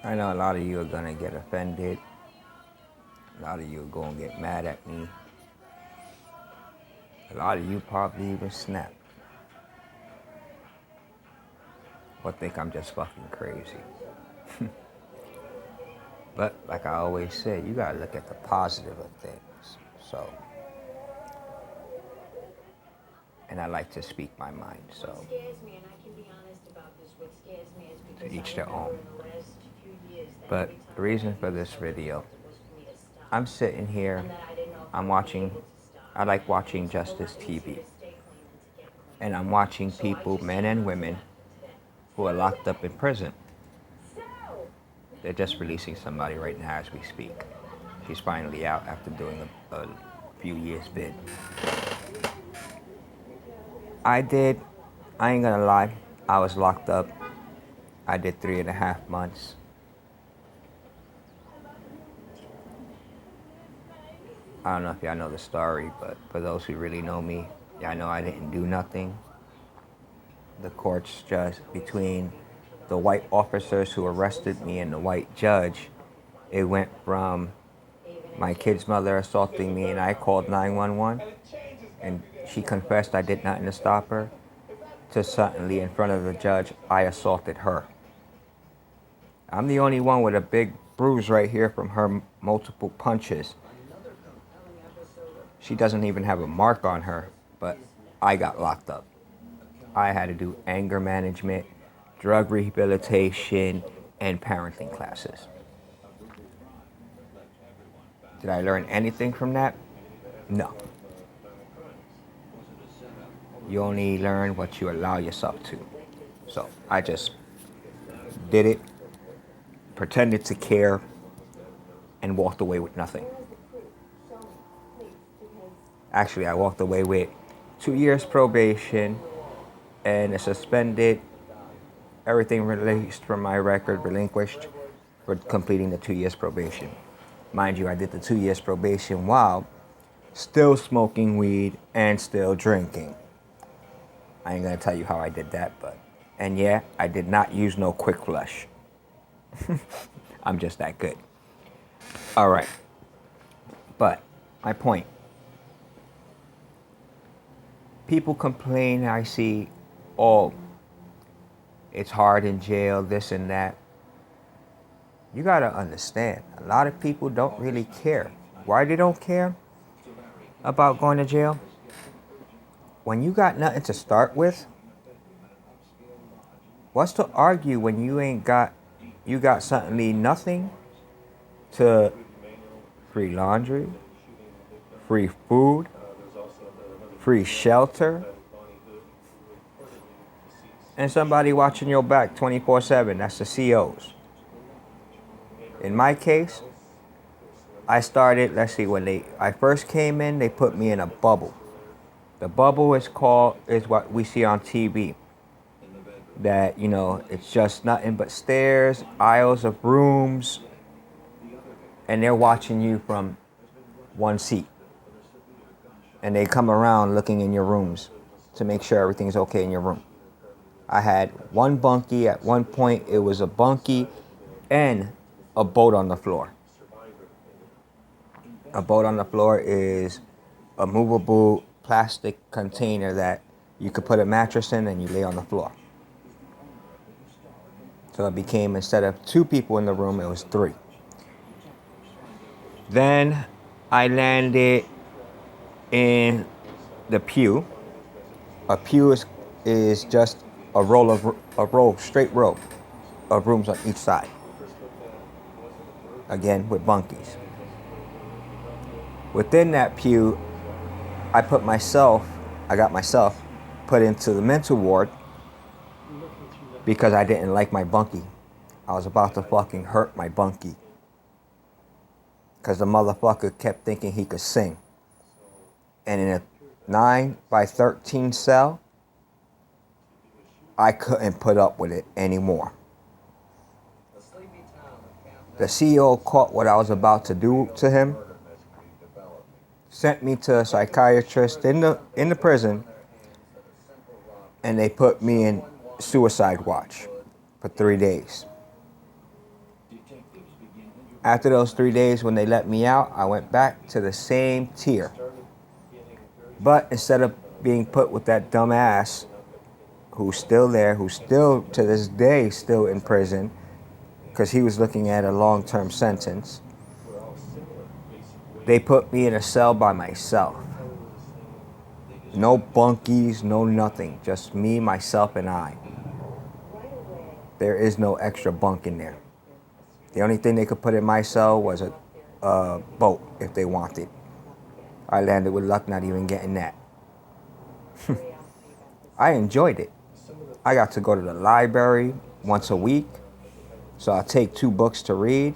I know a lot of you are going to get offended. A lot of you are going to get mad at me. A lot of you probably even snap or think I'm just fucking crazy. But like I always say, you got to look at the positive of things. So, and I like to speak my mind. So, to each their own. But the reason for this video, I'm sitting here, I like watching Justice TV. And I'm watching people, men and women, who are locked up in prison. They're just releasing somebody right now as we speak. She's finally out after doing a few years bid. I ain't gonna lie, I was locked up. I did 3.5 months. I don't know if y'all know the story, but for those who really know me, y'all know I didn't do nothing. The courts just, between the white officers who arrested me and the white judge, it went from my kid's mother assaulting me and I called 911 and she confessed I did nothing to stop her, to suddenly in front of the judge, I assaulted her. I'm the only one with a big bruise right here from her multiple punches. She doesn't even have a mark on her, but I got locked up. I had to do anger management, drug rehabilitation, and parenting classes. Did I learn anything from that? No. You only learn what you allow yourself to. So I just did it, pretended to care, and walked away with nothing. Actually, I walked away with 2 years probation and a suspended, everything released from my record, relinquished for completing the 2 years probation. Mind you, I did the 2 years probation while still smoking weed and still drinking. I ain't gonna tell you how I did that, and yeah, I did not use no quick flush. I'm just that good. All right. But my point, people complain, I see, oh, it's hard in jail, this and that. You gotta understand, a lot of people don't really care. Why they don't care about going to jail? When you got nothing to start with, what's to argue when you got suddenly nothing to free laundry, free food, free shelter, and somebody watching your back 24/7. That's the COs. In my case, I started, let's see, when I first came in, they put me in a bubble. The bubble is what we see on TV. That, it's just nothing but stairs, aisles of rooms, and they're watching you from one seat. And they come around looking in your rooms to make sure everything's okay in your room. I had one bunkie. At one point, it was a bunkie and a boat on the floor. A boat on the floor is a movable plastic container that you could put a mattress in and you lay on the floor. So it became, instead of 2 people in the room, it was 3. Then I landed in the pew. A pew is just a straight row of rooms on each side. Again, with bunkies. Within that pew, I got myself put into the mental ward because I didn't like my bunkie. I was about to fucking hurt my bunkie. Because the motherfucker kept thinking he could sing. And in a 9x13 cell, I couldn't put up with it anymore. The CEO caught what I was about to do to him, sent me to a psychiatrist in the prison, and they put me in suicide watch for 3 days. After those 3 days when they let me out, I went back to the same tier. But instead of being put with that dumb ass who's still there, who's still to this day still in prison because he was looking at a long-term sentence, they put me in a cell by myself. No bunkies, no nothing. Just me, myself, and I. There is no extra bunk in there. The only thing they could put in my cell was a boat if they wanted. I landed with luck not even getting that. I enjoyed it. I got to go to the library once a week. So I take 2 books to read.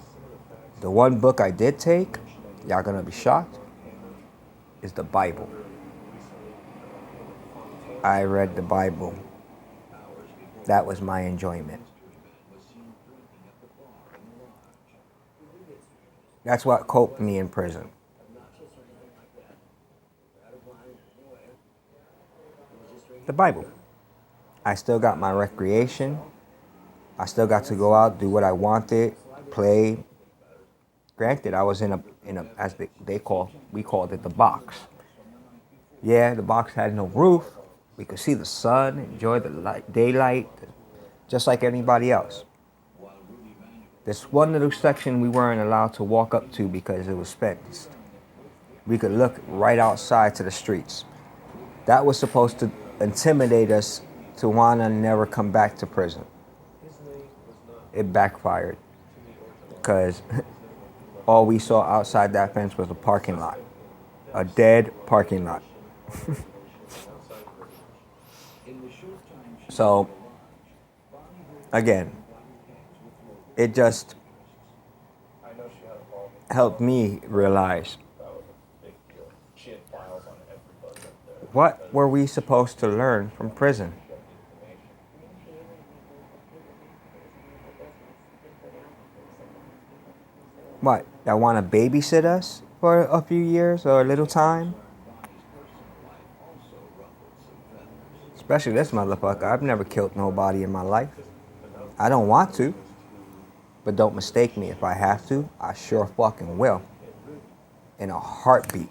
The one book I did take, y'all gonna be shocked, is the Bible. I read the Bible. That was my enjoyment. That's what coped me in prison. The Bible. I still got my recreation. I still got to go out, do what I wanted, play. Granted, I was in a as we called it the box. Yeah, the box had no roof. We could see the sun, enjoy the daylight, just like anybody else. This one little section we weren't allowed to walk up to because it was fenced. We could look right outside to the streets. That was supposed to intimidate us to want to never come back to prison. It backfired because all we saw outside that fence was a parking lot. A dead parking lot. So, again, it just helped me realize, what were we supposed to learn from prison? What, y'all want to babysit us for a few years or a little time? Especially this motherfucker. I've never killed nobody in my life. I don't want to. But don't mistake me. If I have to, I sure fucking will. In a heartbeat.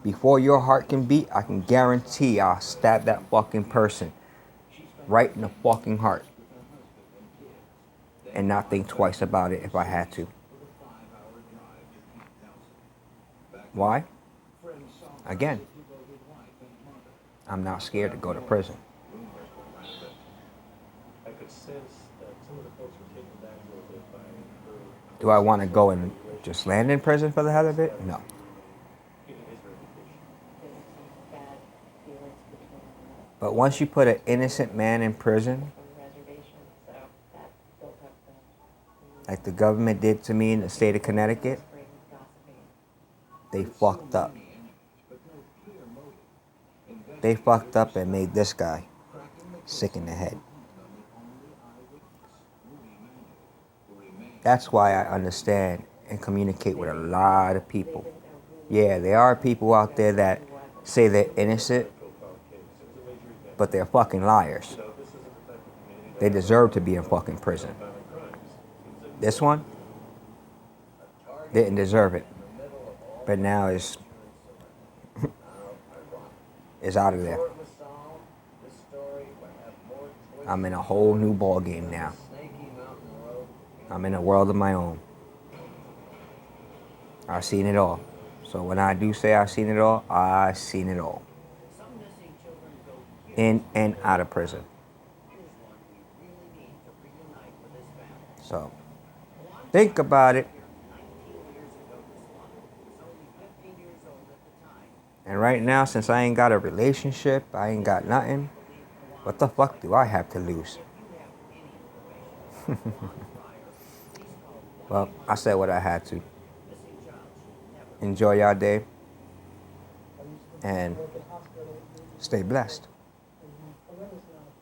Before your heart can beat, I can guarantee I'll stab that fucking person right in the fucking heart. And not think twice about it if I had to. Why? Again, I'm not scared to go to prison. Do I want to go and just land in prison for the hell of it? No. But once you put an innocent man in prison, like the government did to me in the state of Connecticut, they fucked up. They fucked up and made this guy sick in the head. That's why I understand and communicate with a lot of people. Yeah, there are people out there that say they're innocent, but they're fucking liars. They deserve to be in fucking prison. This one didn't deserve it, but now is out of there. I'm in a whole new ball game now. I'm in a world of my own. I've seen it all. So when I do say I've seen it all, I've seen it all. In and out of prison. So, think about it. And right now, since I ain't got a relationship, I ain't got nothing, what the fuck do I have to lose? Well, I said what I had to. Enjoy your day and stay blessed.